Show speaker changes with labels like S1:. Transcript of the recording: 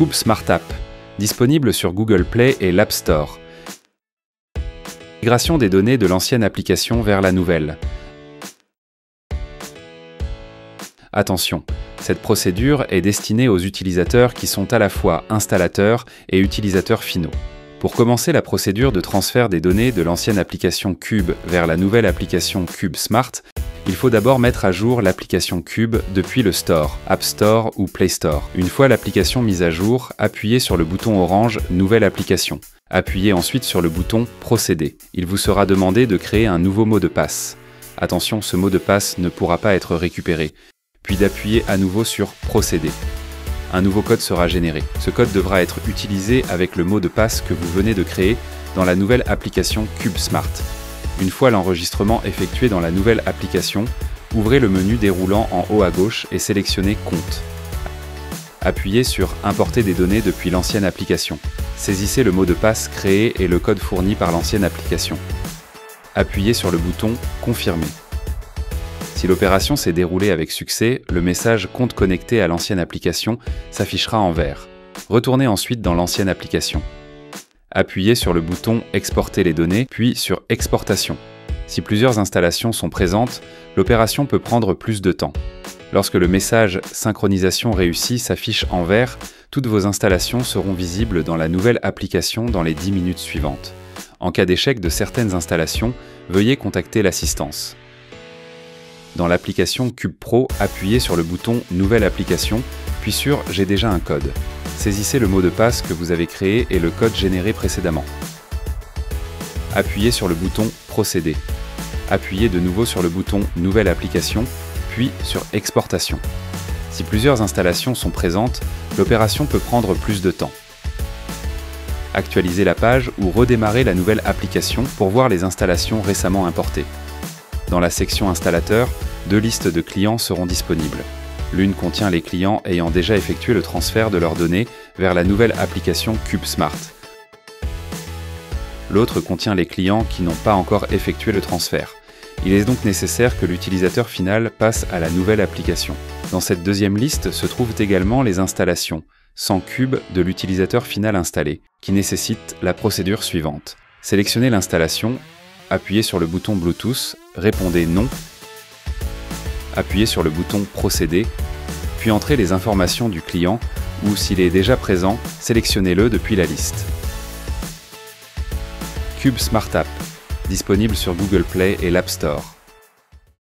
S1: Cube Smart App, disponible sur Google Play et l'App Store. Migration des données de l'ancienne application vers la nouvelle. Attention, cette procédure est destinée aux utilisateurs qui sont à la fois installateurs et utilisateurs finaux. Pour commencer la procédure de transfert des données de l'ancienne application Cube vers la nouvelle application Cube Smart, il faut d'abord mettre à jour l'application Cube depuis le Store, App Store ou Play Store. Une fois l'application mise à jour, appuyez sur le bouton orange « Nouvelle application ». Appuyez ensuite sur le bouton « Procéder ». Il vous sera demandé de créer un nouveau mot de passe. Attention, ce mot de passe ne pourra pas être récupéré. Puis d'appuyer à nouveau sur « Procéder ». Un nouveau code sera généré. Ce code devra être utilisé avec le mot de passe que vous venez de créer dans la nouvelle application Cube Smart. Une fois l'enregistrement effectué dans la nouvelle application, ouvrez le menu déroulant en haut à gauche et sélectionnez « Compte ». Appuyez sur « Importer des données depuis l'ancienne application ». Saisissez le mot de passe créé et le code fourni par l'ancienne application. Appuyez sur le bouton « Confirmer ». Si l'opération s'est déroulée avec succès, le message « Compte connecté à l'ancienne application » s'affichera en vert. Retournez ensuite dans l'ancienne application. Appuyez sur le bouton « Exporter les données » puis sur « Exportation ». Si plusieurs installations sont présentes, l'opération peut prendre plus de temps. Lorsque le message « Synchronisation réussie » s'affiche en vert, toutes vos installations seront visibles dans la nouvelle application dans les 10 minutes suivantes. En cas d'échec de certaines installations, veuillez contacter l'assistance. Dans l'application Cube Pro, appuyez sur le bouton « Nouvelle application » puis sur « J'ai déjà un code ». Saisissez le mot de passe que vous avez créé et le code généré précédemment. Appuyez sur le bouton « Procéder ». Appuyez de nouveau sur le bouton « Nouvelle application » puis sur « Exportation ». Si plusieurs installations sont présentes, l'opération peut prendre plus de temps. Actualisez la page ou redémarrez la nouvelle application pour voir les installations récemment importées. Dans la section Installateur, 2 listes de clients seront disponibles. L'une contient les clients ayant déjà effectué le transfert de leurs données vers la nouvelle application Cube Smart. L'autre contient les clients qui n'ont pas encore effectué le transfert. Il est donc nécessaire que l'utilisateur final passe à la nouvelle application. Dans cette deuxième liste se trouvent également les installations, sans Cube, de l'utilisateur final installé, qui nécessitent la procédure suivante. Sélectionnez l'installation, appuyez sur le bouton Bluetooth, répondez « Non », appuyez sur le bouton « Procéder », puis entrez les informations du client ou, s'il est déjà présent, sélectionnez-le depuis la liste. Cube Smart App, disponible sur Google Play et l'App Store.